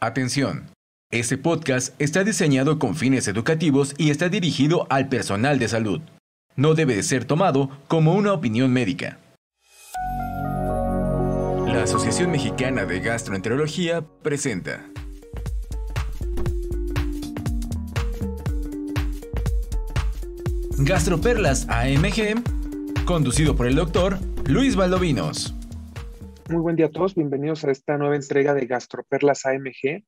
Atención. Este podcast está diseñado con fines educativos y está dirigido al personal de salud. No debe de ser tomado como una opinión médica. La Asociación Mexicana de Gastroenterología presenta Gastroperlas AMG, conducido por el doctor Luis Valdovinos. Muy buen día a todos, bienvenidos a esta nueva entrega de Gastroperlas AMG.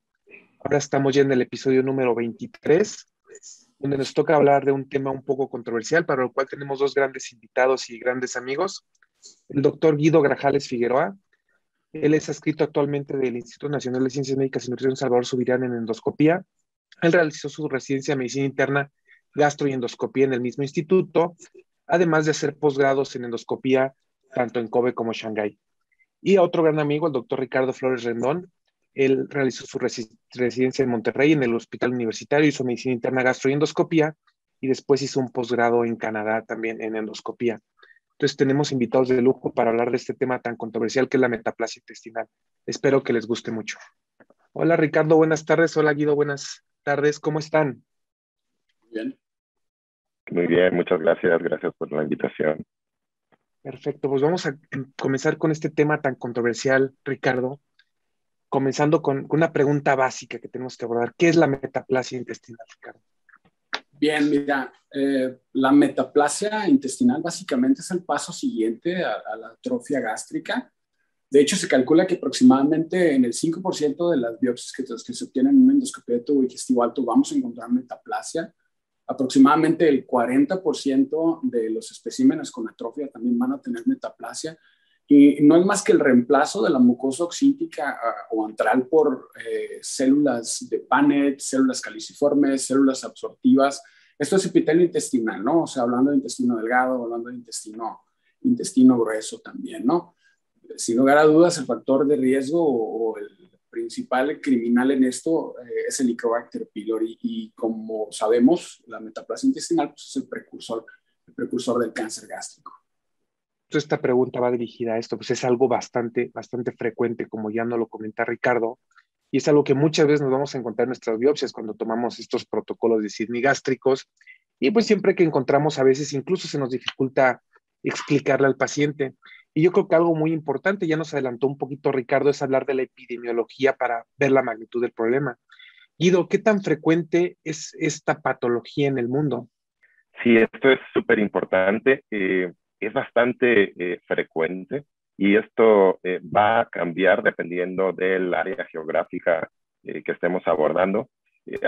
Ahora estamos ya en el episodio número 23, donde nos toca hablar de un tema un poco controversial, para lo cual tenemos dos grandes invitados y grandes amigos. El doctor Guido Grajales Figueroa. Él es adscrito actualmente del Instituto Nacional de Ciencias Médicas y Nutrición Salvador Subirán en endoscopía. Él realizó su residencia de medicina interna, gastro y endoscopía en el mismo instituto, además de hacer posgrados en endoscopía tanto en Kobe como Shanghái. Y a otro gran amigo, el doctor Ricardo Flores Rendón. Él realizó su residencia en Monterrey, en el Hospital Universitario, hizo medicina interna, gastro y endoscopía, y después hizo un posgrado en Canadá también en endoscopía. Entonces tenemos invitados de lujo para hablar de este tema tan controversial que es la metaplasia intestinal. Espero que les guste mucho. Hola Ricardo, buenas tardes. Hola Guido, buenas tardes. ¿Cómo están? Bien. Muy bien, muchas gracias. Gracias por la invitación. Perfecto, pues vamos a comenzar con este tema tan controversial, Ricardo, comenzando con una pregunta básica que tenemos que abordar. ¿Qué es la metaplasia intestinal, Ricardo? Bien, mira, la metaplasia intestinal básicamente es el paso siguiente a la atrofia gástrica. De hecho, se calcula que aproximadamente en el 5% de las biopsias que se obtienen en una endoscopia de tubo digestivo alto vamos a encontrar metaplasia. Aproximadamente el 40% de los especímenes con atrofia también van a tener metaplasia. Y no es más que el reemplazo de la mucosa oxíntica o antral por células de Paneth, células caliciformes, células absortivas. Esto es epitelio intestinal, ¿no? O sea, hablando de intestino delgado, hablando de intestino grueso también, ¿no? Sin lugar a dudas, el factor de riesgo o el principal criminal en esto es el Helicobacter pylori, y como sabemos, la metaplasia intestinal pues, es el precursor del cáncer gástrico. Esta pregunta va dirigida a esto, pues es algo bastante frecuente, como ya nos lo comenta Ricardo, y es algo que muchas veces nos vamos a encontrar en nuestras biopsias cuando tomamos estos protocolos de Sydney gástricos, y pues siempre que encontramos a veces incluso se nos dificulta explicarle al paciente. Y yo creo que algo muy importante, ya nos adelantó un poquito Ricardo, es hablar de la epidemiología para ver la magnitud del problema. Guido, ¿qué tan frecuente es esta patología en el mundo? Sí, esto es súper importante. Es bastante frecuente y esto va a cambiar dependiendo del área geográfica que estemos abordando.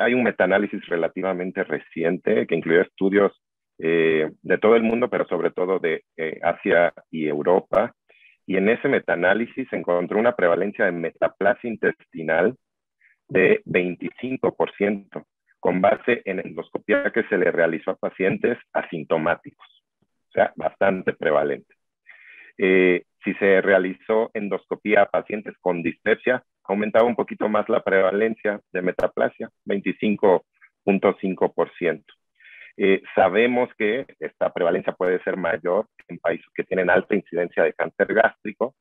Hay un metaanálisis relativamente reciente que incluye estudios de todo el mundo, pero sobre todo de Asia y Europa. Y en ese metaanálisis se encontró una prevalencia de metaplasia intestinal de 25%, con base en endoscopía que se le realizó a pacientes asintomáticos. O sea, bastante prevalente. Si se realizó endoscopía a pacientes con dispepsia, aumentaba un poquito más la prevalencia de metaplasia, 25.5%. Sabemos que esta prevalencia puede ser mayor en países que tienen alta incidencia de cáncer gástrico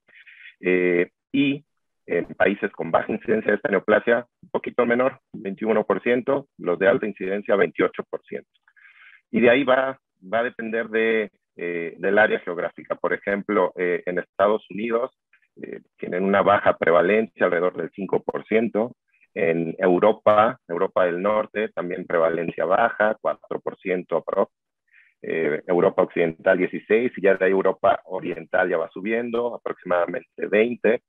y en países con baja incidencia de esta neoplasia, un poquito menor, 21%, los de alta incidencia, 28%. Y de ahí va a depender del área geográfica. Por ejemplo, en Estados Unidos tienen una baja prevalencia, alrededor del 5%. En Europa del Norte, también prevalencia baja, 4% aprox. Europa Occidental 16%, y ya de ahí Europa Oriental ya va subiendo, aproximadamente 20%.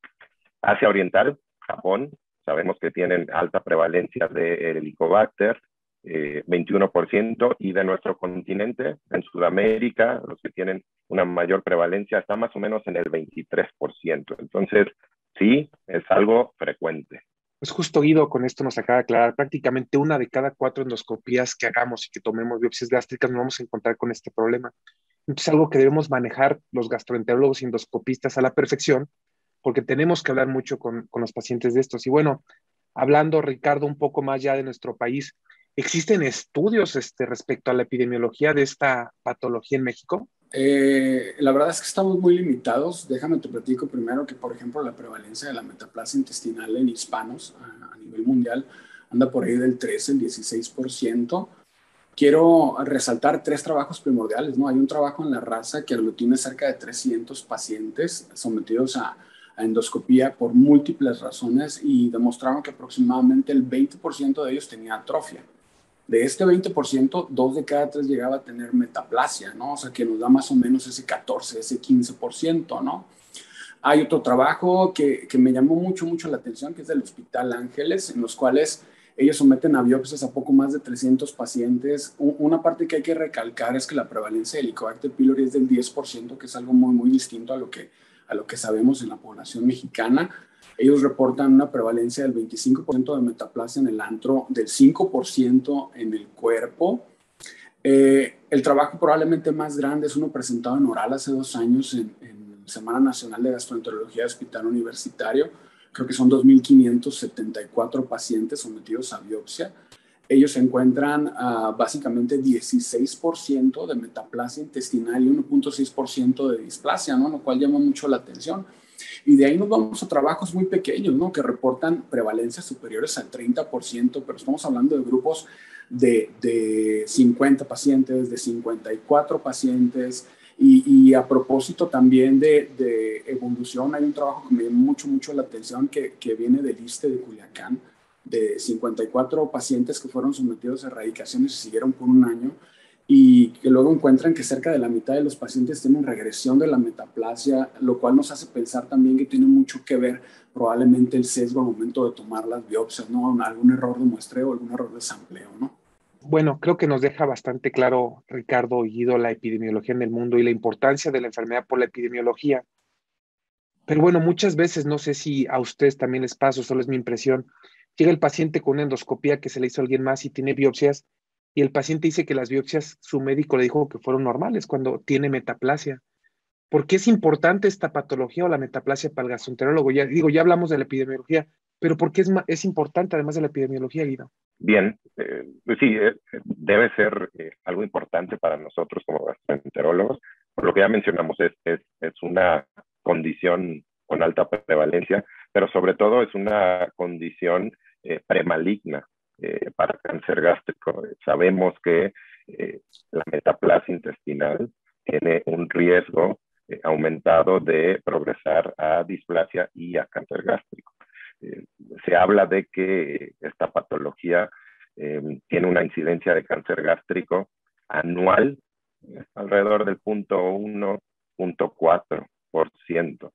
Asia Oriental, Japón, sabemos que tienen alta prevalencia de Helicobacter, 21%, y de nuestro continente, en Sudamérica, los que tienen una mayor prevalencia, está más o menos en el 23%. Entonces, sí, es algo frecuente. Pues justo Guido, con esto nos acaba de aclarar, prácticamente 1 de cada 4 endoscopías que hagamos y que tomemos biopsias gástricas nos vamos a encontrar con este problema. Entonces, algo que debemos manejar los gastroenterólogos y endoscopistas a la perfección, porque tenemos que hablar mucho con los pacientes de estos. Y bueno, hablando, Ricardo, un poco más ya de nuestro país, ¿existen estudios respecto a la epidemiología de esta patología en México? La verdad es que estamos muy limitados. Déjame te platico primero que, por ejemplo, la prevalencia de la metaplasia intestinal en hispanos a nivel mundial anda por ahí del 13 al 16%. Quiero resaltar tres trabajos primordiales, ¿no? Hay un trabajo en la raza que aglutina cerca de 300 pacientes sometidos a endoscopía por múltiples razones y demostraron que aproximadamente el 20% de ellos tenía atrofia. De este 20%, 2 de cada 3 llegaba a tener metaplasia, ¿no? O sea, que nos da más o menos ese 14, ese 15%, ¿no? Hay otro trabajo que me llamó mucho la atención, que es del Hospital Ángeles, en los cuales ellos someten a biopsias a poco más de 300 pacientes. Una parte que hay que recalcar es que la prevalencia de Helicobacter pylori es del 10%, que es algo muy distinto a lo que sabemos en la población mexicana. Ellos reportan una prevalencia del 25% de metaplasia en el antro, del 5% en el cuerpo. El trabajo probablemente más grande es uno presentado en oral hace 2 años en Semana Nacional de Gastroenterología Hospital Universitario. Creo que son 2.574 pacientes sometidos a biopsia. Ellos encuentran básicamente 16% de metaplasia intestinal y 1.6% de displasia, ¿no? Lo cual llama mucho la atención. Y de ahí nos vamos a trabajos muy pequeños, ¿no? Que reportan prevalencias superiores al 30%, pero estamos hablando de grupos de 50 pacientes, de 54 pacientes. Y a propósito también de evolución, hay un trabajo que me llama mucho la atención que viene del ISSSTE de Culiacán, de 54 pacientes que fueron sometidos a erradicaciones y siguieron por 1 año, y que luego encuentran que cerca de la mitad de los pacientes tienen regresión de la metaplasia, lo cual nos hace pensar también que tiene mucho que ver probablemente el sesgo al momento de tomar las biopsias, ¿no? Algún error de muestreo, algún error de sampleo, ¿no? Bueno, creo que nos deja bastante claro, Ricardo y Guido, la epidemiología en el mundo y la importancia de la enfermedad por la epidemiología. Pero bueno, muchas veces, no sé si a ustedes también les pasa, solo es mi impresión, llega el paciente con una endoscopía que se le hizo a alguien más y tiene biopsias, y el paciente dice que las biopsias, su médico le dijo que fueron normales cuando tiene metaplasia. ¿Por qué es importante esta patología o la metaplasia para el gastroenterólogo? Ya digo, ya hablamos de la epidemiología, pero ¿por qué es importante además de la epidemiología, Guido? Bien, pues sí, debe ser algo importante para nosotros como gastroenterólogos. Por lo que ya mencionamos, es una condición con alta prevalencia, pero sobre todo es una condición premaligna para cáncer gástrico. Sabemos que la metaplasia intestinal tiene un riesgo aumentado de progresar a displasia y a cáncer gástrico. Se habla de que esta patología tiene una incidencia de cáncer gástrico anual alrededor del 0.1, 0.4%.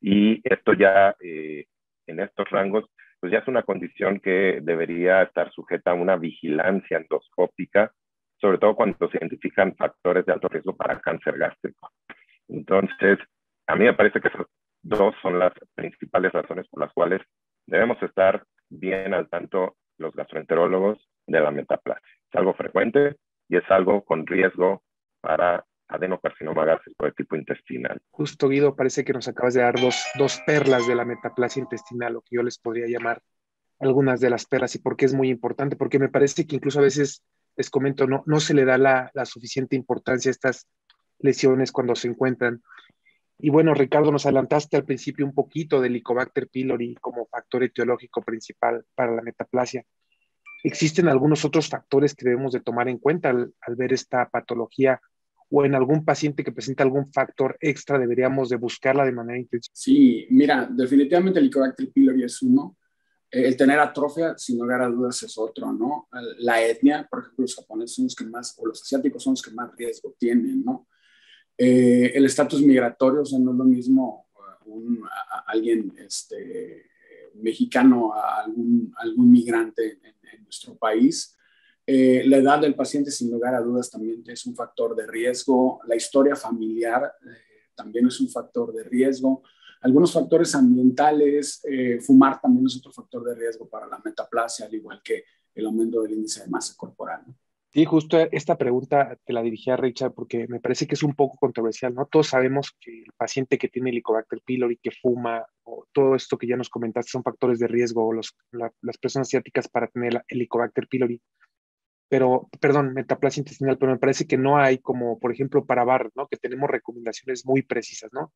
Y esto ya en estos rangos, pues ya es una condición que debería estar sujeta a una vigilancia endoscópica, sobre todo cuando se identifican factores de alto riesgo para cáncer gástrico. Entonces, a mí me parece que esas dos son las principales razones por las cuales debemos estar bien al tanto los gastroenterólogos de la metaplasia. Es algo frecuente y es algo con riesgo para adenocarcinoma gástrico de tipo intestinal. Justo, Guido, parece que nos acabas de dar dos perlas de la metaplasia intestinal, lo que yo les podría llamar algunas de las perlas, y por qué es muy importante, porque me parece que incluso a veces, les comento, no se le da la suficiente importancia a estas lesiones cuando se encuentran. Y bueno, Ricardo, nos adelantaste al principio un poquito del Helicobacter pylori como factor etiológico principal para la metaplasia. ¿Existen algunos otros factores que debemos de tomar en cuenta al ver esta patología, o en algún paciente que presenta algún factor extra deberíamos de buscarla de manera intensiva? Sí, mira, definitivamente el Helicobacter pylori es uno. El tener atrofia, sin lugar a dudas, es otro, ¿no? La etnia, por ejemplo, los japoneses son los que más, o los asiáticos son los que más riesgo tienen, ¿no? El estatus migratorio, o sea, no es lo mismo alguien mexicano a algún migrante en nuestro país. La edad del paciente, sin lugar a dudas, también es un factor de riesgo. La historia familiar también es un factor de riesgo. Algunos factores ambientales, fumar también es otro factor de riesgo para la metaplasia, al igual que el aumento del índice de masa corporal, ¿no? Sí, justo esta pregunta te la dirigí a Richard porque me parece que es un poco controversial, ¿no? Todos sabemos que el paciente que tiene Helicobacter pylori, que fuma, o todo esto que ya nos comentaste son factores de riesgo, o las personas asiáticas para tener Helicobacter pylori. pero, perdón, metaplasia intestinal, pero me parece que no hay como, por ejemplo, para Barrett, ¿no? Que tenemos recomendaciones muy precisas, ¿no?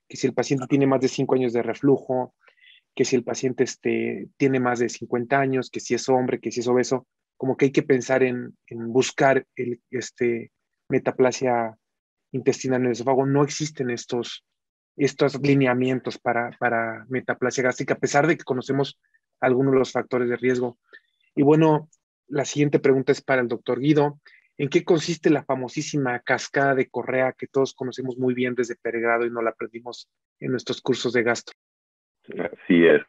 Que si el paciente tiene más de 5 años de reflujo, que si el paciente tiene más de 50 años, que si es hombre, que si es obeso, como que hay que pensar en buscar metaplasia intestinal en el esófago. No existen estos lineamientos para metaplasia gástrica, a pesar de que conocemos algunos de los factores de riesgo. Y bueno, la siguiente pregunta es para el doctor Guido. ¿En qué consiste la famosísima cascada de Correa que todos conocemos muy bien desde pregrado y no la aprendimos en nuestros cursos de gastro? Así es.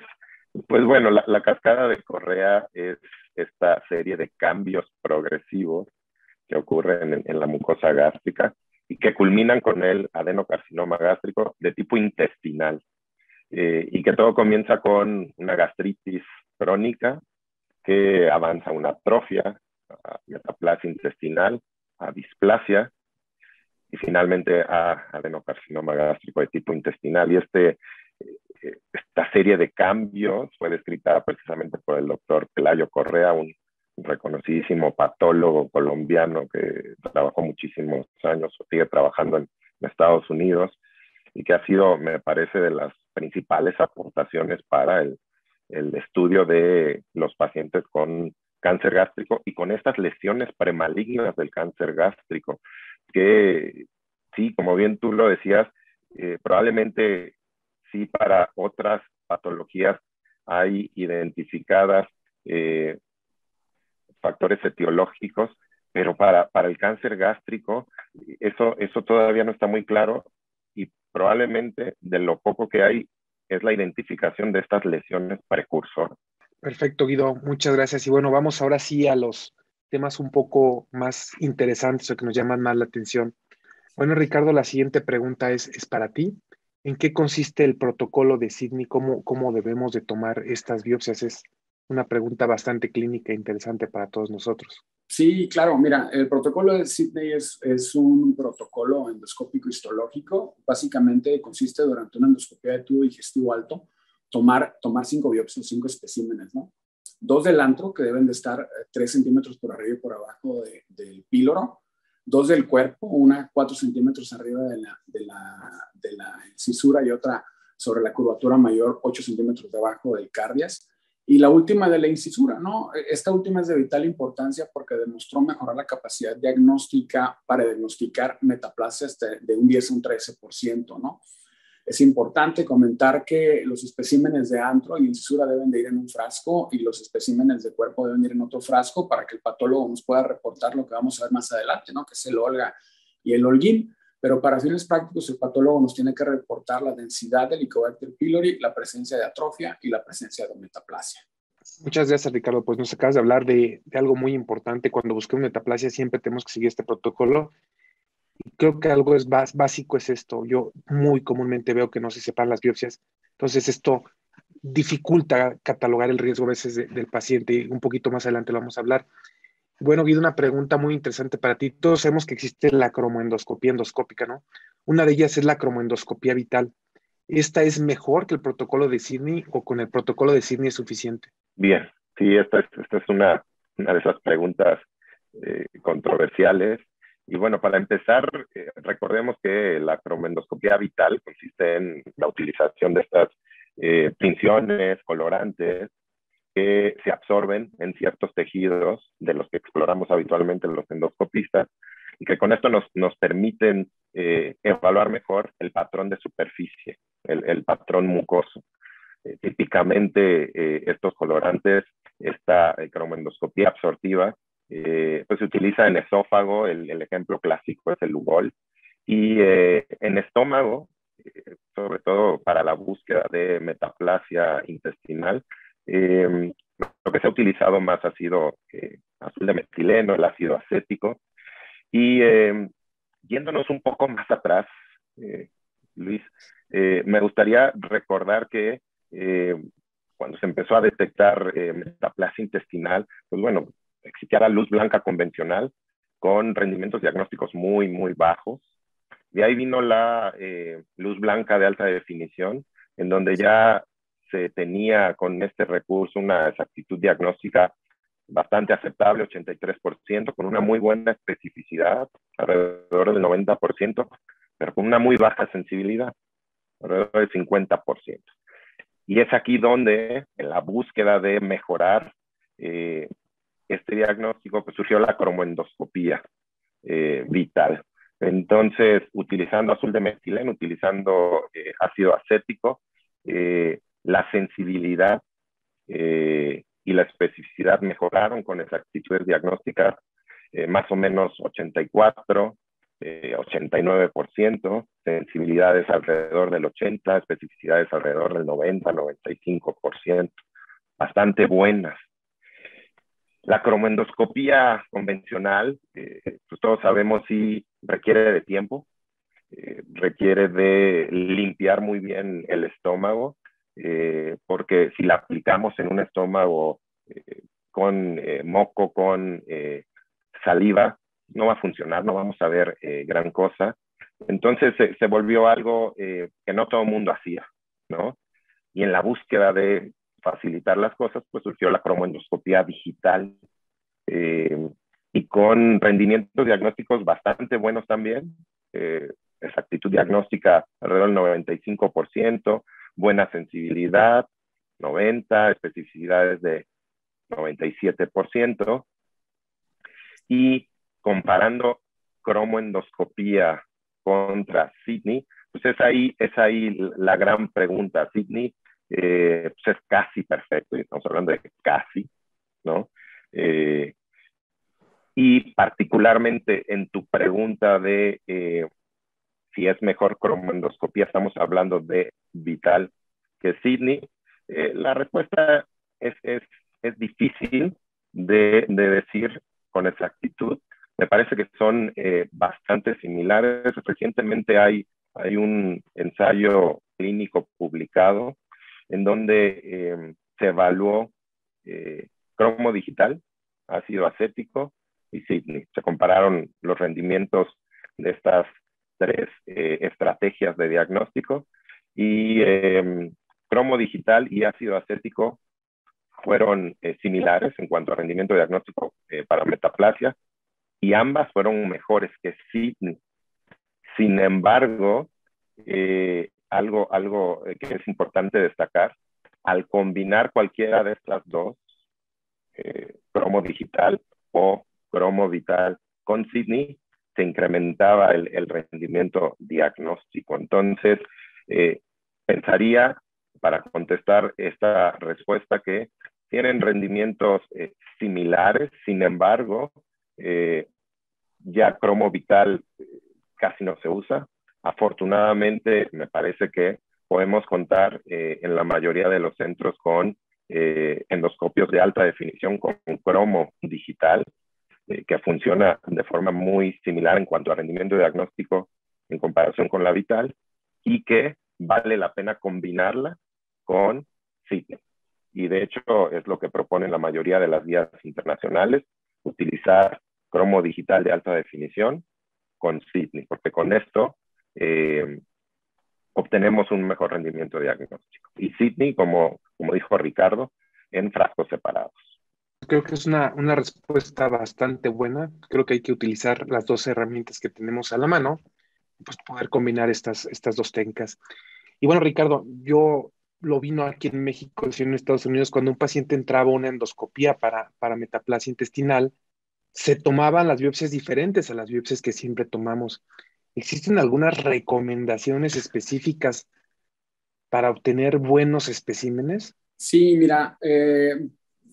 Pues bueno, la cascada de Correa es esta serie de cambios progresivos que ocurren en la mucosa gástrica y que culminan con el adenocarcinoma gástrico de tipo intestinal, y que todo comienza con una gastritis crónica que avanza a una atrofia, a metaplasia intestinal, a displasia y finalmente a adenocarcinoma gástrico de tipo intestinal. Y esta serie de cambios fue descrita precisamente por el doctor Pelayo Correa, un reconocidísimo patólogo colombiano que trabajó muchísimos años o sigue trabajando en Estados Unidos y que ha sido, me parece, de las principales aportaciones para el estudio de los pacientes con cáncer gástrico y con estas lesiones premalignas del cáncer gástrico, que sí, como bien tú lo decías, probablemente sí para otras patologías hay identificadas factores etiológicos, pero para el cáncer gástrico eso todavía no está muy claro y probablemente de lo poco que hay es la identificación de estas lesiones precursoras. Perfecto, Guido, muchas gracias. Y bueno, vamos ahora sí a los temas un poco más interesantes o que nos llaman más la atención. Bueno, Ricardo, la siguiente pregunta es para ti. ¿En qué consiste el protocolo de Sydney? ¿Cómo debemos de tomar estas biopsias? Es una pregunta bastante clínica e interesante para todos nosotros. Sí, claro, mira, el protocolo de Sydney es un protocolo endoscópico histológico. Básicamente consiste durante una endoscopia de tubo digestivo alto tomar 5 biopsias, 5 especímenes, ¿no? 2 del antro, que deben de estar 3 centímetros por arriba y por abajo del píloro, 2 del cuerpo, una 4 centímetros arriba de la incisura y otra sobre la curvatura mayor, 8 centímetros debajo del cardias. Y la última de la incisura, ¿no? Esta última es de vital importancia porque demostró mejorar la capacidad diagnóstica para diagnosticar metaplasias de un 10 a un 13%, ¿no? Es importante comentar que los especímenes de antro y incisura deben de ir en un frasco y los especímenes de cuerpo deben ir en otro frasco para que el patólogo nos pueda reportar lo que vamos a ver más adelante, ¿no? Que es el Olga y el Holguín. Pero para fines prácticos, el patólogo nos tiene que reportar la densidad del Helicobacter pylori, la presencia de atrofia y la presencia de metaplasia. Muchas gracias, Ricardo. Pues nos acabas de hablar de algo muy importante. Cuando busquemos metaplasia siempre tenemos que seguir este protocolo. Y creo que algo básico es esto. Yo muy comúnmente veo que no se separan las biopsias. Entonces esto dificulta catalogar el riesgo a veces del paciente. Y un poquito más adelante lo vamos a hablar. Bueno, Guido, una pregunta muy interesante para ti. Todos sabemos que existe la cromoendoscopía endoscópica, ¿no? Una de ellas es la cromoendoscopía vital. ¿Esta es mejor que el protocolo de Sydney o con el protocolo de Sydney es suficiente? Bien, sí, esta es una de esas preguntas controversiales. Y bueno, para empezar, recordemos que la cromoendoscopía vital consiste en la utilización de estas tinciones, colorantes, que se absorben en ciertos tejidos de los que exploramos habitualmente los endoscopistas y que con esto nos permiten evaluar mejor el patrón de superficie, el patrón mucoso. Típicamente estos colorantes, esta cromoendoscopía absortiva, pues se utiliza en esófago, el ejemplo clásico es el Lugol, y en estómago, sobre todo para la búsqueda de metaplasia intestinal, lo que se ha utilizado más ha sido azul de metileno, el ácido acético, y yéndonos un poco más atrás, Luis, me gustaría recordar que cuando se empezó a detectar metaplasia intestinal, pues bueno, existía la luz blanca convencional con rendimientos diagnósticos muy, muy bajos. Y ahí vino la luz blanca de alta definición, en donde ya se tenía con este recurso una exactitud diagnóstica bastante aceptable, 83%, con una muy buena especificidad, alrededor del 90%, pero con una muy baja sensibilidad, alrededor del 50%. Y es aquí donde, en la búsqueda de mejorar este diagnóstico, pues surgió la cromoendoscopía vital. Entonces, utilizando azul de metileno, utilizando ácido acético, la sensibilidad y la especificidad mejoraron con exactitudes diagnósticas, más o menos 84, 89%, sensibilidades alrededor del 80%, especificidades alrededor del 90, 95%, bastante buenas. La cromoendoscopía convencional, pues todos sabemos, sí requiere de tiempo, requiere de limpiar muy bien el estómago, porque si la aplicamos en un estómago con moco, con saliva, no va a funcionar, no vamos a ver gran cosa. Entonces se volvió algo que no todo el mundo hacía, ¿no? Y en la búsqueda de facilitar las cosas, pues surgió la cromoendoscopía digital, y con rendimientos diagnósticos bastante buenos también, exactitud diagnóstica alrededor del 95%, buena sensibilidad, 90%, especificidades de 97%, y comparando cromoendoscopía contra Sydney, pues es ahí la gran pregunta. Sydney pues es casi perfecto, y estamos hablando de casi, ¿no? Y particularmente en tu pregunta de si es mejor cromoendoscopía, estamos hablando de vital que Sydney, la respuesta es difícil de decir con exactitud. Me parece que son bastante similares. Recientemente hay un ensayo clínico publicado en donde se evaluó cromo digital, ácido acético y Sydney. Se compararon los rendimientos de estas tres estrategias de diagnóstico, y cromo digital y ácido acético fueron similares en cuanto a rendimiento diagnóstico para metaplasia, y ambas fueron mejores que Sydney. Sin embargo, algo que es importante destacar, al combinar cualquiera de estas dos, cromo digital o cromo vital con Sydney, se incrementaba el rendimiento diagnóstico. Entonces, pensaría, para contestar esta respuesta, que tienen rendimientos similares. Sin embargo, ya cromo vital casi no se usa. Afortunadamente, me parece que podemos contar en la mayoría de los centros con endoscopios de alta definición con cromo digital, que funciona de forma muy similar en cuanto a rendimiento diagnóstico en comparación con la vital, y que vale la pena combinarla con Sydney. Y de hecho es lo que proponen la mayoría de las guías internacionales, utilizar cromo digital de alta definición con Sydney, porque con esto obtenemos un mejor rendimiento diagnóstico. Y Sydney, como dijo Ricardo, en frascos separados. Creo que es una respuesta bastante buena. Creo que hay que utilizar las dos herramientas que tenemos a la mano, pues poder combinar estas dos técnicas. Y bueno, Ricardo, yo lo vino aquí en México, en Estados Unidos, cuando un paciente entraba a una endoscopía para metaplasia intestinal, se tomaban las biopsias diferentes a las biopsias que siempre tomamos. ¿Existen algunas recomendaciones específicas para obtener buenos especímenes? Sí, mira,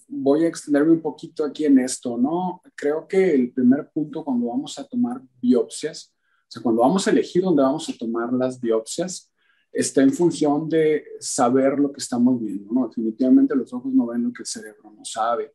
voy a extenderme un poquito aquí en esto, ¿no? Creo que el primer punto cuando vamos a tomar biopsias, o sea, cuando vamos a elegir dónde vamos a tomar las biopsias, está en función de saber lo que estamos viendo, ¿no? Definitivamente los ojos no ven lo que el cerebro no sabe.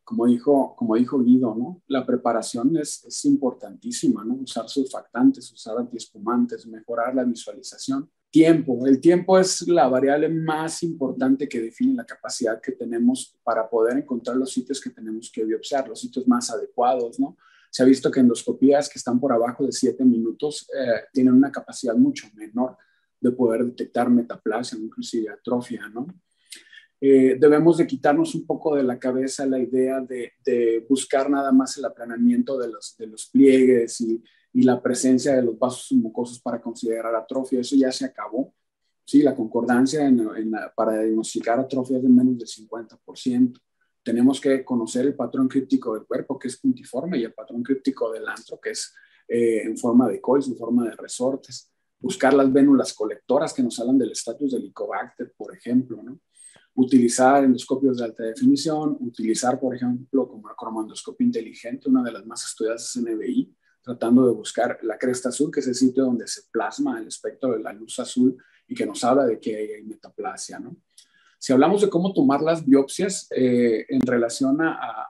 Como dijo Guido, ¿no? La preparación es importantísima, ¿no? Usar surfactantes, usar antiespumantes, mejorar la visualización. El tiempo es la variable más importante que define la capacidad que tenemos para poder encontrar los sitios que tenemos que biopsiar, los sitios más adecuados, ¿no? Se ha visto que endoscopías que están por abajo de 7 minutos tienen una capacidad mucho menor de poder detectar metaplasia, inclusive atrofia, ¿no? Debemos de quitarnos un poco de la cabeza la idea de buscar nada más el aplanamiento de los pliegues y la presencia de los vasos mucosos para considerar atrofia. Eso ya se acabó. Sí, la concordancia para diagnosticar atrofia es de menos del 50%. Tenemos que conocer el patrón críptico del cuerpo, que es puntiforme, y el patrón críptico del antro, que es en forma de coils, en forma de resortes. Buscar las vénulas colectoras que nos hablan del estatus del Helicobacter, por ejemplo, ¿no? Utilizar endoscopios de alta definición, utilizar, por ejemplo, como la cromandoscopia inteligente, una de las más estudiadas es NBI, tratando de buscar la cresta azul, que es el sitio donde se plasma el espectro de la luz azul y que nos habla de que hay metaplasia, ¿no? Si hablamos de cómo tomar las biopsias en relación a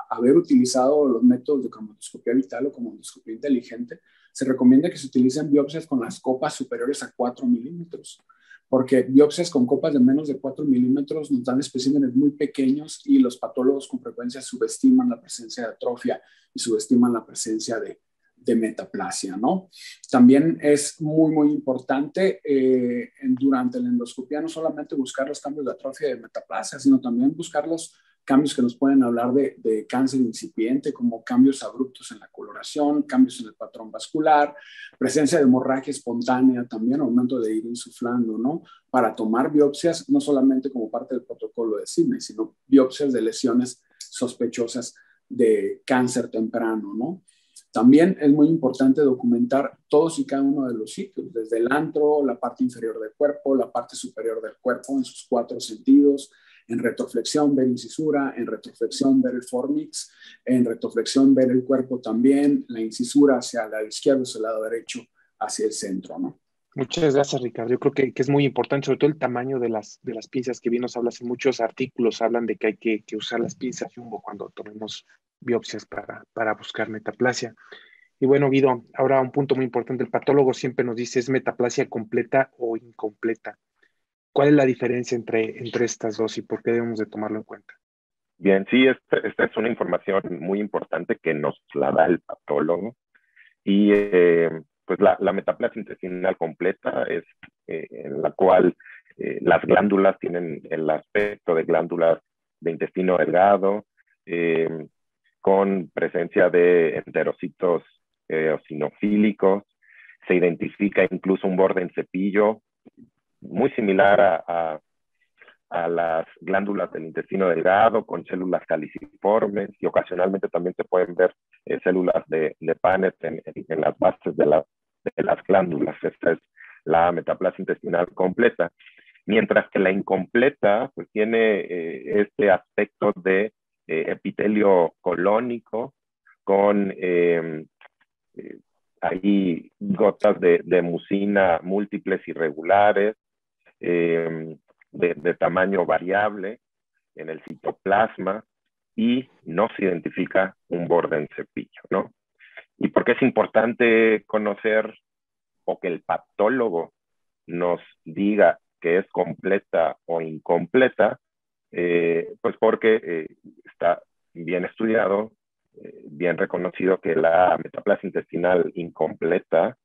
haber utilizado los métodos de cromandoscopia vital o cromandoscopia inteligente, se recomienda que se utilicen biopsias con las copas superiores a 4 milímetros, porque biopsias con copas de menos de 4 milímetros nos dan especímenes muy pequeños y los patólogos con frecuencia subestiman la presencia de atrofia y subestiman la presencia de metaplasia, ¿no? También es muy importante durante la endoscopia no solamente buscar los cambios de atrofia y de metaplasia, sino también buscar los cambios que nos pueden hablar de cáncer incipiente, como cambios abruptos en la coloración, cambios en el patrón vascular, presencia de hemorragia espontánea, también aumento de ir insuflando, ¿no? Para tomar biopsias, no solamente como parte del protocolo de Sydney, sino biopsias de lesiones sospechosas de cáncer temprano, ¿no? También es muy importante documentar todos y cada uno de los sitios, desde el antro, la parte inferior del cuerpo, la parte superior del cuerpo en sus 4 sentidos, en retroflexión ver incisura, en retroflexión ver el fornix, en retroflexión ver el cuerpo también, la incisura hacia el lado izquierdo, hacia el lado derecho, hacia el centro, ¿no? Muchas gracias, Ricardo. Yo creo que es muy importante, sobre todo el tamaño de las pinzas, que bien nos hablas en muchos artículos, hablan de que hay que usar las pinzas jumbo cuando tomemos biopsias para buscar metaplasia. Y bueno, Guido, ahora un punto muy importante, el patólogo siempre nos dice, ¿es metaplasia completa o incompleta? ¿Cuál es la diferencia entre estas dos y por qué debemos de tomarlo en cuenta? Bien, sí, esta es una información muy importante que nos la da el patólogo. Y pues la metaplasia intestinal completa es en la cual las glándulas tienen el aspecto de glándulas de intestino delgado, con presencia de enterocitos eosinofílicos. Se identifica incluso un borde en cepillo muy similar a las glándulas del intestino delgado, con células caliciformes, y ocasionalmente también se pueden ver células de Paneth en las bases de las glándulas. Esta es la metaplasia intestinal completa. Mientras que la incompleta pues tiene este aspecto de epitelio colónico con ahí gotas de mucina múltiples irregulares, de tamaño variable en el citoplasma, y no se identifica un borde en cepillo, ¿no? ¿Y por qué es importante conocer o que el patólogo nos diga que es completa o incompleta? Pues porque está bien estudiado, bien reconocido que la metaplasia intestinal incompleta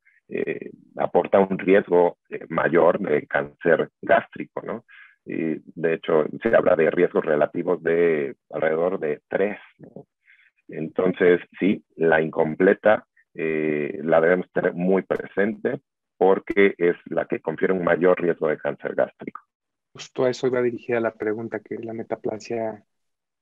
aporta un riesgo mayor de cáncer gástrico, ¿no? Y de hecho, se habla de riesgos relativos de alrededor de 3, ¿no? Entonces, sí, la incompleta la debemos tener muy presente porque es la que confiere un mayor riesgo de cáncer gástrico. Justo a eso iba dirigida la pregunta, que la metaplasia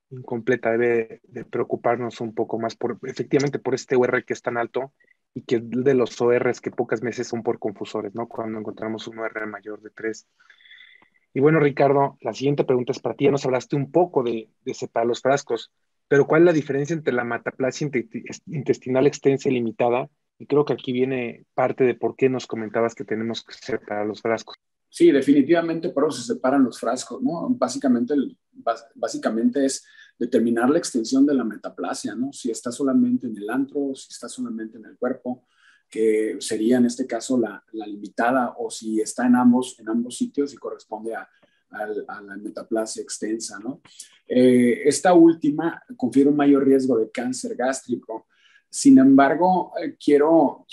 incompleta debe de preocuparnos un poco más efectivamente por este OR que es tan alto y que de los ORs que pocas veces son por confusores, ¿no? Cuando encontramos un OR mayor de 3. Y bueno, Ricardo, la siguiente pregunta es para ti. Ya nos hablaste un poco de separar los frascos, pero ¿cuál es la diferencia entre la metaplasia intestinal extensa y limitada? Y creo que aquí viene parte de por qué nos comentabas que tenemos que separar los frascos. Sí, definitivamente por eso se separan los frascos, ¿no? Básicamente es determinar la extensión de la metaplasia, ¿no? Si está solamente en el antro, si está solamente en el cuerpo, que sería en este caso la limitada, o si está en ambos sitios y corresponde a la metaplasia extensa, ¿no? Esta última confiere un mayor riesgo de cáncer gástrico. Sin embargo, quiero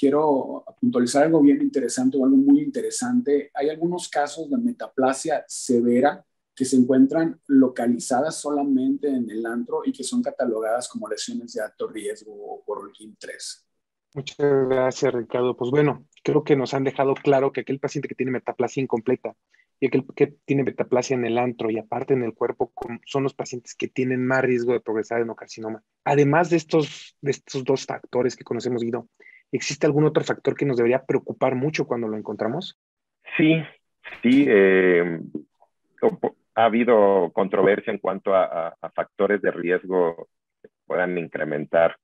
puntualizar algo bien interesante o algo muy interesante. Hay algunos casos de metaplasia severa que se encuentran localizadas solamente en el antro y que son catalogadas como lesiones de alto riesgo o por Holguín 3. Muchas gracias, Ricardo. Pues bueno, creo que nos han dejado claro que aquel paciente que tiene metaplasia incompleta y aquel que tiene metaplasia en el antro y aparte en el cuerpo son los pacientes que tienen más riesgo de progresar en adenocarcinoma. Además de estos dos factores que conocemos, Guido, ¿existe algún otro factor que nos debería preocupar mucho cuando lo encontramos? Sí, sí. Ha habido controversia en cuanto a factores de riesgo que puedan incrementar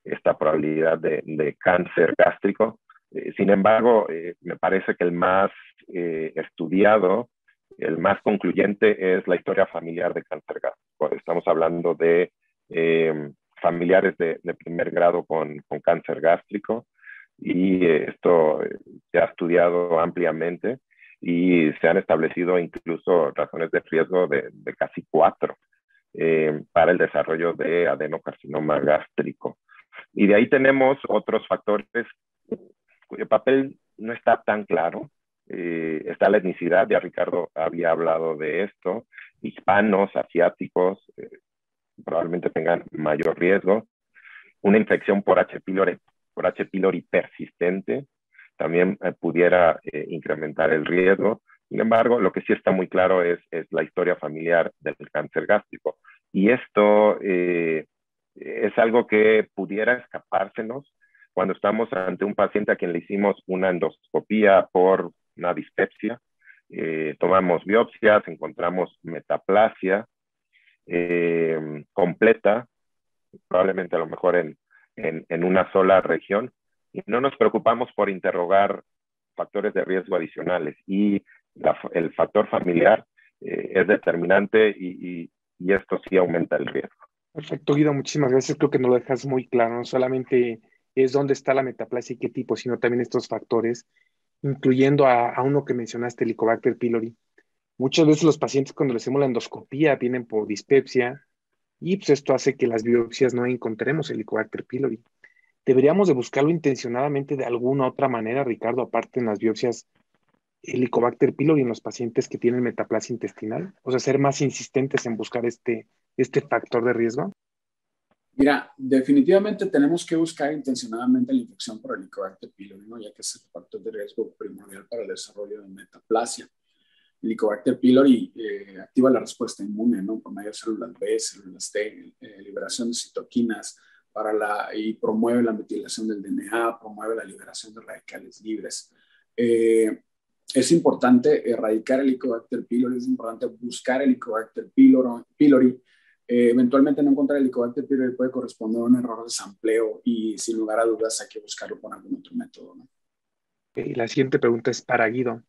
esta probabilidad de cáncer gástrico. Sin embargo, me parece que el más estudiado, el más concluyente es la historia familiar de cáncer gástrico. Estamos hablando de familiares de primer grado con cáncer gástrico y esto se ha estudiado ampliamente y se han establecido incluso razones de riesgo de casi 4 para el desarrollo de adenocarcinoma gástrico. Y de ahí tenemos otros factores cuyo papel no está tan claro. Está la etnicidad, ya Ricardo había hablado de esto. Hispanos, asiáticos, probablemente tengan mayor riesgo. Una infección por H. pylori persistente también pudiera incrementar el riesgo. Sin embargo, lo que sí está muy claro es la historia familiar del cáncer gástrico. Y esto es algo que pudiera escapársenos cuando estamos ante un paciente a quien le hicimos una endoscopía por una dispepsia. Tomamos biopsias, encontramos metaplasia completa, probablemente a lo mejor en una sola región, y no nos preocupamos por interrogar factores de riesgo adicionales. Y el factor familiar es determinante y esto sí aumenta el riesgo. Perfecto, Guido, muchísimas gracias. Creo que nos lo dejas muy claro. No solamente es dónde está la metaplasia y qué tipo, sino también estos factores, incluyendo a uno que mencionaste, el Helicobacter pylori. Muchas veces los pacientes cuando les hacemos la endoscopía vienen por dispepsia y pues esto hace que las biopsias no encontremos el Helicobacter pylori. Deberíamos de buscarlo intencionadamente de alguna otra manera, Ricardo, aparte en las biopsias Helicobacter pylori en los pacientes que tienen metaplasia intestinal, o sea, ser más insistentes en buscar este factor de riesgo. Mira, definitivamente tenemos que buscar intencionadamente la infección por Helicobacter pylori, ¿no? Ya que es el factor de riesgo primordial para el desarrollo de metaplasia. Helicobacter pylori activa la respuesta inmune, ¿no? Por medio de células B, células T, liberación de citoquinas y promueve la metilación del DNA, promueve la liberación de radicales libres. Es importante erradicar el Helicobacter pylori, es importante buscar el Helicobacter pylori. Eventualmente no encontrar el Helicobacter pylori puede corresponder a un error de sampleo y sin lugar a dudas hay que buscarlo con algún otro método, ¿no? Okay, la siguiente pregunta es para Guido.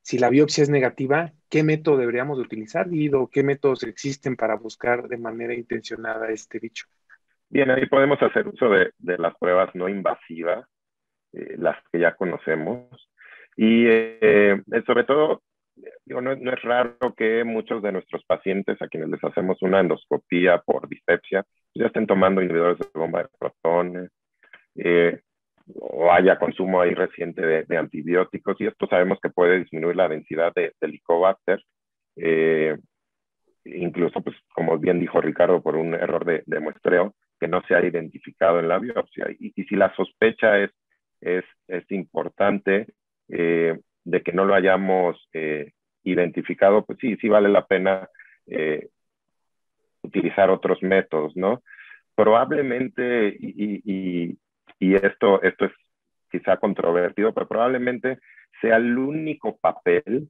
Si la biopsia es negativa, ¿qué método deberíamos de utilizar, Guido? ¿Qué métodos existen para buscar de manera intencionada este bicho? Bien, ahí podemos hacer uso de las pruebas no invasivas, las que ya conocemos. Y sobre todo, no es raro que muchos de nuestros pacientes a quienes les hacemos una endoscopía por dispepsia ya estén tomando inhibidores de bomba de protones o haya consumo ahí reciente de antibióticos, y esto sabemos que puede disminuir la densidad de Helicobacter, incluso, pues, como bien dijo Ricardo, por un error de muestreo que no se ha identificado en la biopsia. Y si la sospecha es importante de que no lo hayamos identificado, pues sí vale la pena utilizar otros métodos, ¿no? Probablemente, y esto es quizá controvertido, pero probablemente sea el único papel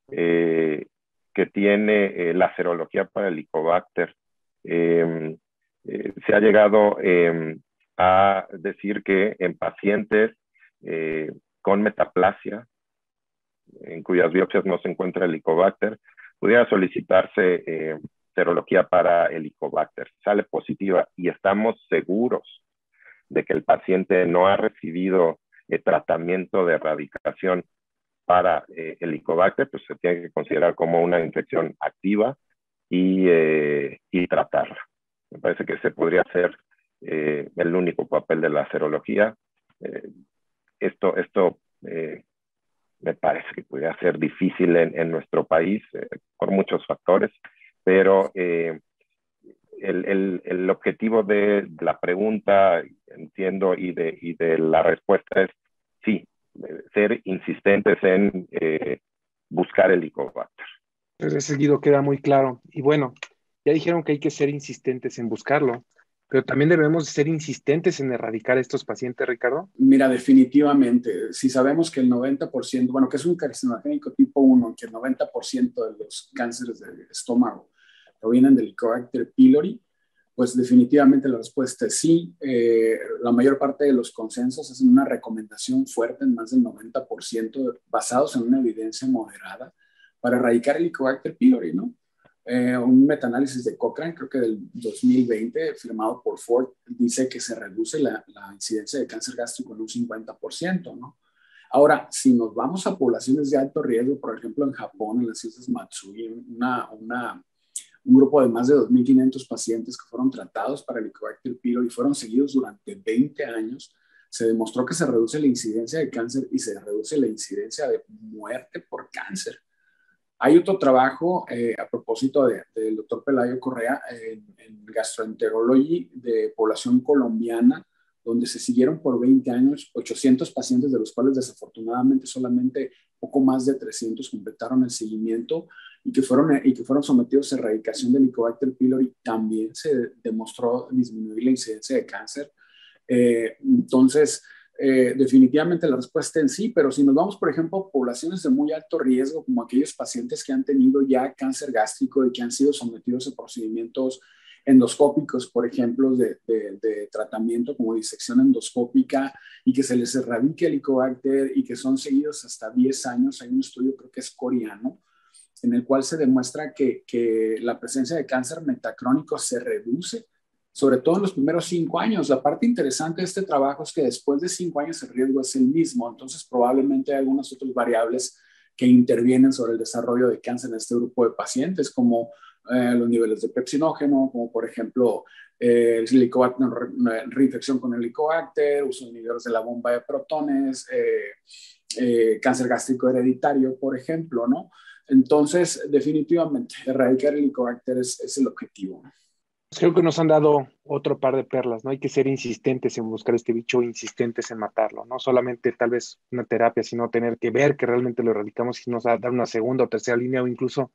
que tiene la serología para el Helicobacter. Se ha llegado a decir que en pacientes con metaplasia, en cuyas biopsias no se encuentra el Helicobacter, pudiera solicitarse serología para el Helicobacter. Sale positiva y estamos seguros de que el paciente no ha recibido tratamiento de erradicación para el Helicobacter, pues se tiene que considerar como una infección activa y tratarla. Me parece que ese podría ser el único papel de la serología. Esto me parece que puede ser difícil en nuestro país por muchos factores, pero el objetivo de la pregunta, entiendo, y de la respuesta es sí, ser insistentes en buscar el Helicobacter. Entonces, seguido queda muy claro. Y bueno, ya dijeron que hay que ser insistentes en buscarlo, pero también debemos ser insistentes en erradicar a estos pacientes, Ricardo. Mira, definitivamente, si sabemos que el 90%, bueno, que es un carcinogénico tipo 1, que el 90% de los cánceres del estómago provienen del Helicobacter pylori, pues definitivamente la respuesta es sí. La mayor parte de los consensos es una recomendación fuerte en más del 90%, basados en una evidencia moderada para erradicar el Helicobacter pylori, ¿no? Un metaanálisis de Cochrane, creo que del 2020, firmado por Ford, dice que se reduce la incidencia de cáncer gástrico en un 50%, ¿no? Ahora, si nos vamos a poblaciones de alto riesgo, por ejemplo, en Japón, en las islas Matsui, un grupo de más de 2.500 pacientes que fueron tratados para el Helicobacter pylori y fueron seguidos durante 20 años, se demostró que se reduce la incidencia de cáncer y se reduce la incidencia de muerte por cáncer. Hay otro trabajo a propósito del doctor Pelayo Correa en Gastroenterology de población colombiana, donde se siguieron por 20 años 800 pacientes, de los cuales desafortunadamente solamente poco más de 300 completaron el seguimiento y que fueron sometidos a erradicación del Helicobacter pylori. También se demostró disminuir la incidencia de cáncer. Entonces, definitivamente la respuesta es sí, pero si nos vamos, por ejemplo, a poblaciones de muy alto riesgo, como aquellos pacientes que han tenido ya cáncer gástrico y que han sido sometidos a procedimientos endoscópicos, por ejemplo, de tratamiento como disección endoscópica, y que se les erradique el Helicobacter y que son seguidos hasta 10 años, hay un estudio, creo que es coreano, en el cual se demuestra que la presencia de cáncer metacrónico se reduce, sobre todo en los primeros 5 años. La parte interesante de este trabajo es que después de 5 años el riesgo es el mismo, entonces probablemente hay algunas otras variables que intervienen sobre el desarrollo de cáncer en este grupo de pacientes, como los niveles de pepsinógeno, como por ejemplo reinfección con el Helicobacter, uso de inhibidores de la bomba de protones, cáncer gástrico hereditario, por ejemplo, ¿no? Entonces, definitivamente, erradicar el Helicobacter es el objetivo. Creo que nos han dado otro par de perlas, ¿no? Hay que ser insistentes en buscar este bicho, insistentes en matarlo, no solamente tal vez una terapia, sino tener que ver que realmente lo erradicamos y nos va a dar una segunda o tercera línea, o incluso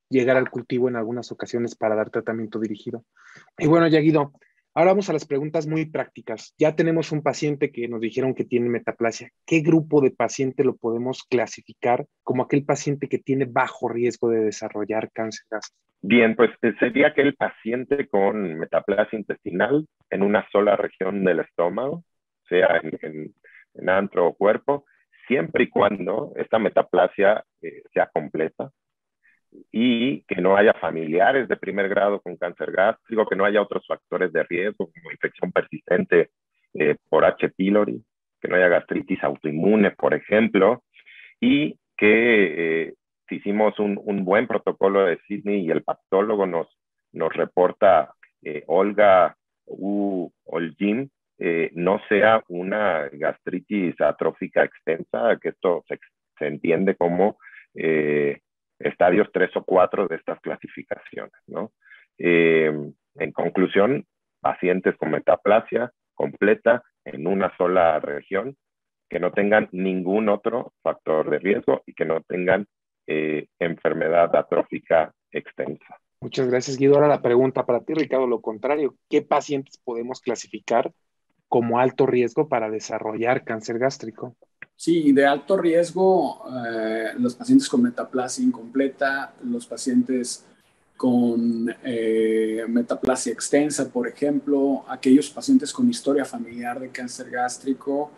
llegar al cultivo en algunas ocasiones para dar tratamiento dirigido. Y bueno, ya Guido, ahora vamos a las preguntas muy prácticas. Ya tenemos un paciente que nos dijeron que tiene metaplasia. ¿Qué grupo de paciente lo podemos clasificar como aquel paciente que tiene bajo riesgo de desarrollar cáncer gástrico? Bien, pues sería aquel paciente con metaplasia intestinal en una sola región del estómago, sea en antro o cuerpo, siempre y cuando esta metaplasia sea completa y que no haya familiares de primer grado con cáncer gástrico, que no haya otros factores de riesgo como infección persistente por H. pylori, que no haya gastritis autoinmune, por ejemplo, y que si hicimos un buen protocolo de Sydney y el patólogo nos reporta Olga U. Olgin, no sea una gastritis atrófica extensa, que esto se entiende como estadios 3 o 4 de estas clasificaciones, ¿no? En conclusión, pacientes con metaplasia completa en una sola región, que no tengan ningún otro factor de riesgo y que no tengan enfermedad atrófica extensa. Muchas gracias, Guido. Ahora la pregunta para ti, Ricardo, lo contrario. ¿Qué pacientes podemos clasificar como alto riesgo para desarrollar cáncer gástrico? Sí, de alto riesgo, los pacientes con metaplasia incompleta, los pacientes con metaplasia extensa, por ejemplo, aquellos pacientes con historia familiar de cáncer gástrico,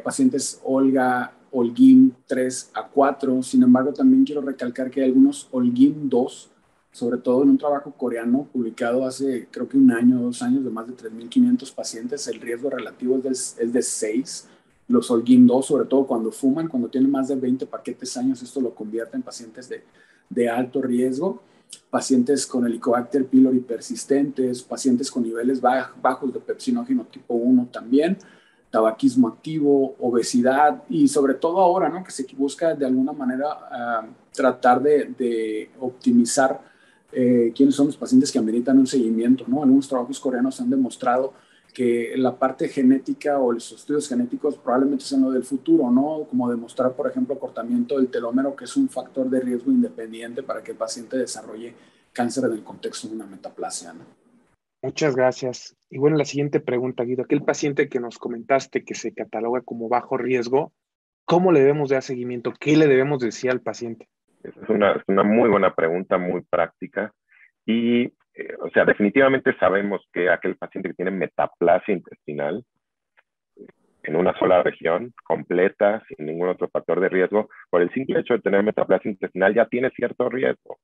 pacientes Olgin 3 a 4. Sin embargo, también quiero recalcar que hay algunos Olgin 2, sobre todo en un trabajo coreano publicado hace creo que 1 año o 2 años, de más de 3.500 pacientes, el riesgo relativo es de 6. Los Olgin 2, sobre todo cuando fuman, cuando tienen más de 20 paquetes años, esto lo convierte en pacientes de alto riesgo. Pacientes con Helicobacter pylori persistentes, pacientes con niveles bajos de pepsinógeno tipo 1 también tabaquismo activo, obesidad y sobre todo ahora, ¿no? Que se busca de alguna manera tratar de optimizar quiénes son los pacientes que ameritan un seguimiento, ¿no? Algunos trabajos coreanos han demostrado que la parte genética o los estudios genéticos probablemente sean lo del futuro, ¿no? Como demostrar, por ejemplo, acortamiento del telómero, que es un factor de riesgo independiente para que el paciente desarrolle cáncer en el contexto de una metaplasia, ¿no? Muchas gracias. Y bueno, la siguiente pregunta, Guido. Aquel paciente que nos comentaste que se cataloga como bajo riesgo, ¿cómo le debemos dar seguimiento? ¿Qué le debemos decir al paciente? Es una muy buena pregunta, muy práctica. Y, o sea, definitivamente sabemos que aquel paciente que tiene metaplasia intestinal en una sola región, completa, sin ningún otro factor de riesgo, por el simple hecho de tener metaplasia intestinal ya tiene cierto riesgo,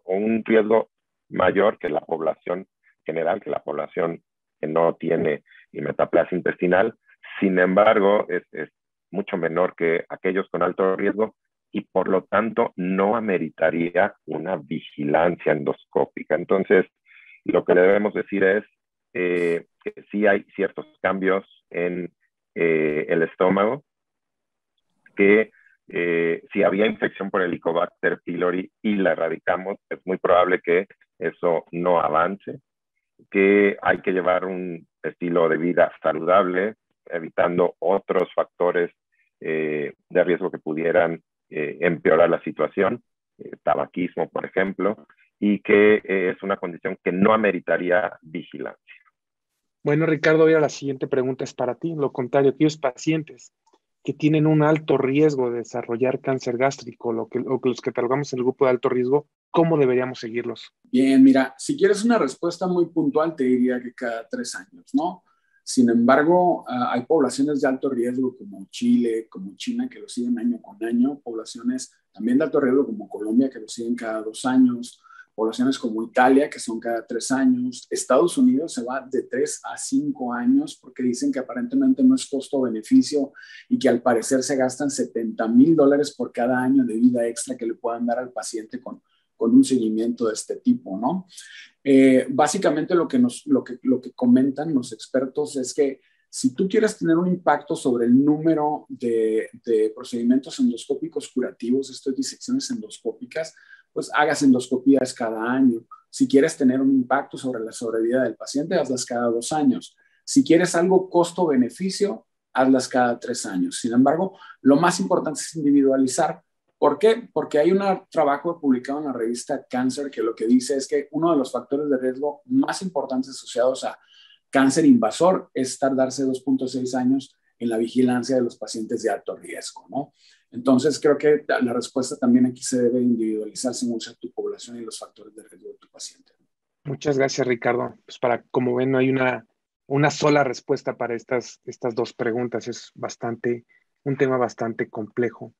o un riesgo mayor que la población general, que la población que no tiene metaplasia intestinal. Sin embargo, es mucho menor que aquellos con alto riesgo y por lo tanto no ameritaría una vigilancia endoscópica. Entonces, lo que le debemos decir es que sí hay ciertos cambios en el estómago, que si había infección por Helicobacter pylori y la erradicamos, es muy probable que eso no avance, que hay que llevar un estilo de vida saludable, evitando otros factores de riesgo que pudieran empeorar la situación, tabaquismo, por ejemplo, y que es una condición que no ameritaría vigilancia. Bueno, Ricardo, ahora la siguiente pregunta es para ti. Lo contrario, aquellos pacientes que tienen un alto riesgo de desarrollar cáncer gástrico, o que los que catalogamos en el grupo de alto riesgo, ¿cómo deberíamos seguirlos? Bien, mira, si quieres una respuesta muy puntual, te diría que cada 3 años, ¿no? Sin embargo, hay poblaciones de alto riesgo como Chile, como China, que lo siguen año con año, poblaciones también de alto riesgo como Colombia, que lo siguen cada 2 años, poblaciones como Italia, que son cada 3 años. Estados Unidos se va de 3 a 5 años porque dicen que aparentemente no es costo-beneficio y que al parecer se gastan $70,000 por cada año de vida extra que le puedan dar al paciente con un seguimiento de este tipo, ¿no? Básicamente lo que comentan los expertos es que si tú quieres tener un impacto sobre el número de procedimientos endoscópicos curativos, esto es disecciones endoscópicas, pues hagas endoscopías cada año. Si quieres tener un impacto sobre la sobrevida del paciente, hazlas cada 2 años. Si quieres algo costo-beneficio, hazlas cada 3 años. Sin embargo, lo más importante es individualizar. ¿Por qué? Porque hay un trabajo publicado en la revista Cancer que lo que dice es que uno de los factores de riesgo más importantes asociados a cáncer invasor es tardarse 2.6 años en la vigilancia de los pacientes de alto riesgo, ¿no? Entonces, creo que la respuesta también aquí se debe individualizar según sea tu población y los factores de riesgo de tu paciente. Muchas gracias, Ricardo. Pues como ven, no hay una sola respuesta para estas 2 preguntas. Es un tema bastante complejo.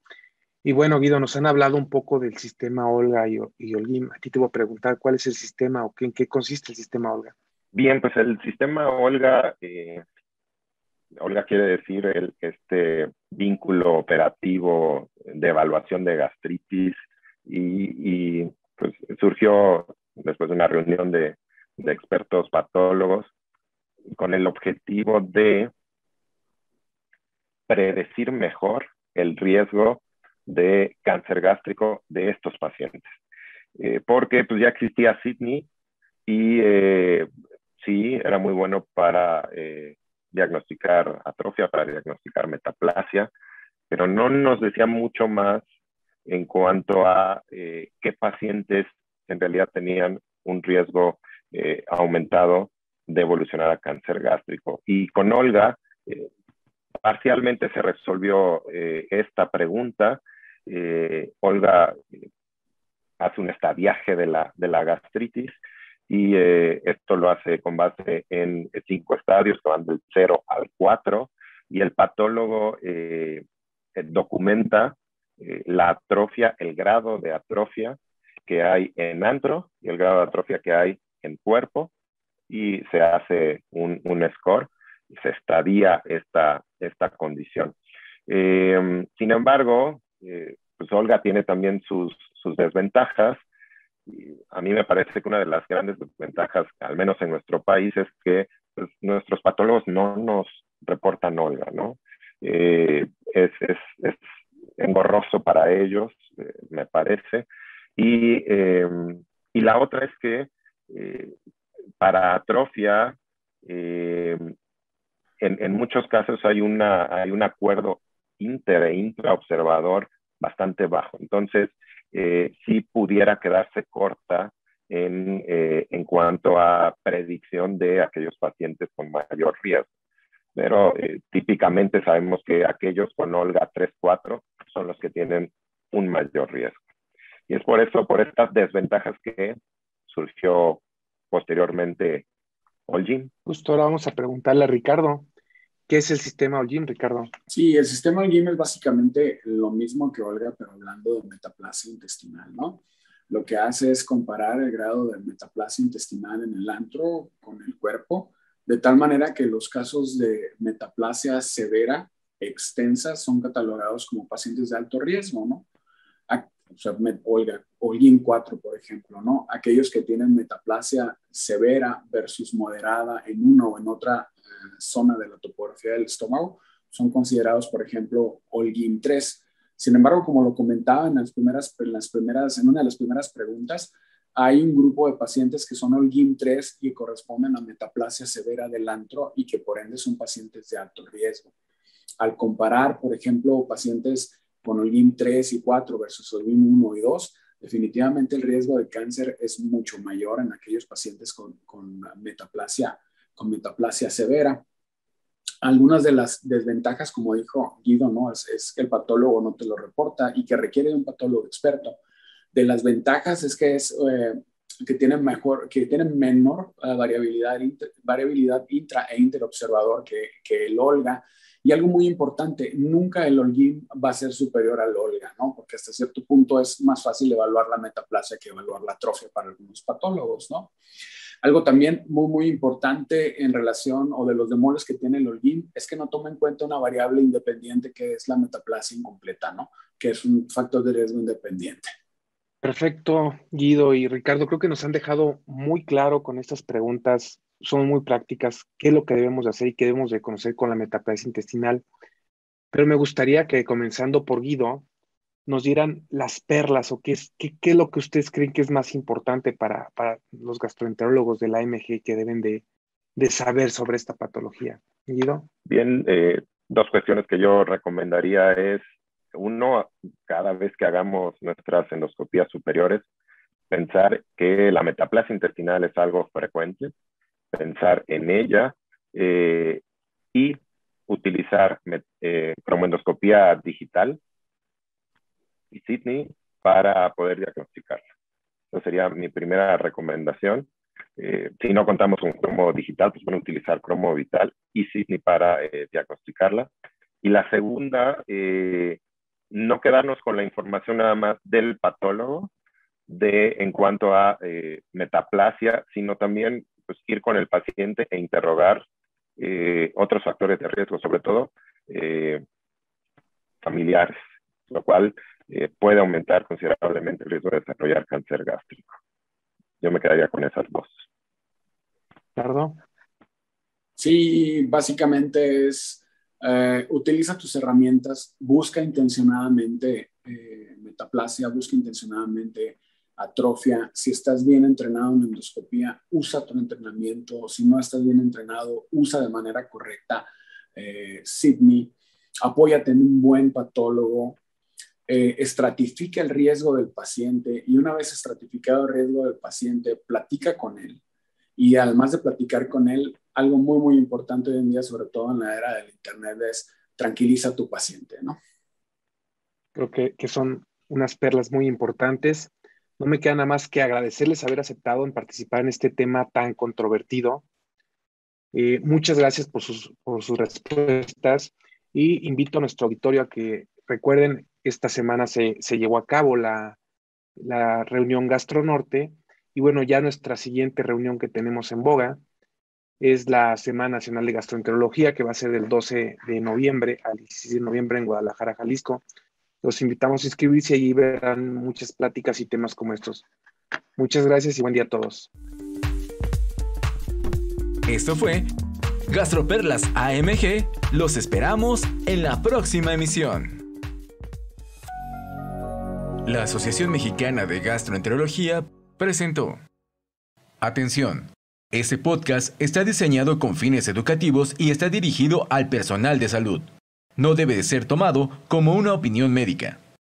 Y bueno, Guido, nos han hablado un poco del sistema Olga y Olguín. A ti te voy a preguntar cuál es el sistema o en qué consiste el sistema Olga. Bien, pues el sistema Olga, Olga quiere decir este vínculo operativo de evaluación de gastritis y pues surgió después de una reunión de expertos patólogos con el objetivo de predecir mejor el riesgo de cáncer gástrico de estos pacientes. Porque pues ya existía Sydney y sí, era muy bueno para diagnosticar atrofia, para diagnosticar metaplasia, pero no nos decía mucho más en cuanto a qué pacientes en realidad tenían un riesgo aumentado de evolucionar a cáncer gástrico. Y con Olga, parcialmente se resolvió esta pregunta. Olga hace un estadiaje de la gastritis y esto lo hace con base en 5 estadios que van del 0 al 4 y el patólogo documenta la atrofia, el grado de atrofia que hay en antro y el grado de atrofia que hay en cuerpo y se hace un score y se estadia esta condición. Sin embargo, pues Olga tiene también sus desventajas. Y a mí me parece que una de las grandes desventajas, al menos en nuestro país, es que pues, nuestros patólogos no nos reportan Olga, ¿no? Es engorroso para ellos, me parece. Y la otra es que para atrofia, en muchos casos hay un acuerdo inter e intraobservador bastante bajo. Entonces, sí pudiera quedarse corta en cuanto a predicción de aquellos pacientes con mayor riesgo. Pero típicamente sabemos que aquellos con Olga 3-4 son los que tienen un mayor riesgo. Y es por eso, por estas desventajas, que surgió posteriormente Olgin. Justo ahora vamos a preguntarle a Ricardo, ¿qué es el sistema Olgin, Ricardo? Sí, el sistema Olgin es básicamente lo mismo que Olga, pero hablando de metaplasia intestinal, ¿no? Lo que hace es comparar el grado de metaplasia intestinal en el antro con el cuerpo, de tal manera que los casos de metaplasia severa, extensa, son catalogados como pacientes de alto riesgo, ¿no? O sea, Olgin 4, por ejemplo, ¿no? Aquellos que tienen metaplasia severa versus moderada en una o en otra zona de la topografía del estómago son considerados, por ejemplo, Olgin 3. Sin embargo, como lo comentaba en una de las primeras preguntas, hay un grupo de pacientes que son Olgin 3 y corresponden a metaplasia severa del antro y que por ende son pacientes de alto riesgo. Al comparar, por ejemplo, pacientes con Olgin 3 y 4 versus Olgin 1 y 2, definitivamente el riesgo de cáncer es mucho mayor en aquellos pacientes con metaplasia severa. Algunas de las desventajas, como dijo Guido, ¿no? Es que el patólogo no te lo reporta y que requiere de un patólogo experto. De las ventajas es que tienen menor variabilidad intra e interobservador que el Olga. Y algo muy importante, nunca el Olgin va a ser superior al Olga, ¿no? Porque hasta cierto punto es más fácil evaluar la metaplasia que evaluar la atrofia para algunos patólogos, ¿no? Algo también muy, muy importante en relación o de los bemoles que tiene el Olgin es que no toma en cuenta una variable independiente que es la metaplasia incompleta, ¿no? Que es un factor de riesgo independiente. Perfecto, Guido y Ricardo. Creo que nos han dejado muy claro con estas preguntas. Son muy prácticas qué es lo que debemos de hacer y qué debemos de conocer con la metaplasia intestinal. Pero me gustaría que, comenzando por Guido, nos dieran las perlas o qué es lo que ustedes creen que es más importante para los gastroenterólogos de la AMG que deben de saber sobre esta patología. Guido. Bien, dos cuestiones que yo recomendaría es, uno, cada vez que hagamos nuestras endoscopías superiores, pensar que la metaplasia intestinal es algo frecuente, pensar en ella y utilizar cromoendoscopía digital y Sydney para poder diagnosticarla. Esa sería mi primera recomendación. Si no contamos con cromo digital, pues pueden utilizar cromo vital y Sydney para diagnosticarla. Y la segunda, no quedarnos con la información nada más del patólogo en cuanto a metaplasia, sino también pues, ir con el paciente e interrogar otros factores de riesgo, sobre todo familiares, lo cual puede aumentar considerablemente el riesgo de desarrollar cáncer gástrico. Yo me quedaría con esas dos. ¿Ricardo? Sí, básicamente es utiliza tus herramientas, busca intencionadamente metaplasia, busca intencionadamente atrofia. Si estás bien entrenado en endoscopía, usa tu entrenamiento. Si no estás bien entrenado, usa de manera correcta Sydney. Apóyate en un buen patólogo. Estratifica el riesgo del paciente y una vez estratificado el riesgo del paciente, platica con él. Y además de platicar con él, algo muy, muy importante hoy en día, sobre todo en la era del internet, es tranquiliza a tu paciente, ¿no? Creo que son unas perlas muy importantes. No me queda nada más que agradecerles haber aceptado en participar en este tema tan controvertido. Muchas gracias por sus respuestas y invito a nuestro auditorio a que recuerden, esta semana se llevó a cabo la reunión GastroNorte y bueno, ya nuestra siguiente reunión que tenemos en boga es la Semana Nacional de Gastroenterología, que va a ser del 12 de noviembre al 16 de noviembre en Guadalajara, Jalisco. Los invitamos a inscribirse y allí verán muchas pláticas y temas como estos. Muchas gracias y buen día a todos. Esto fue Gastroperlas AMG, los esperamos en la próxima emisión. La Asociación Mexicana de Gastroenterología presentó. Atención, este podcast está diseñado con fines educativos y está dirigido al personal de salud. No debe de ser tomado como una opinión médica.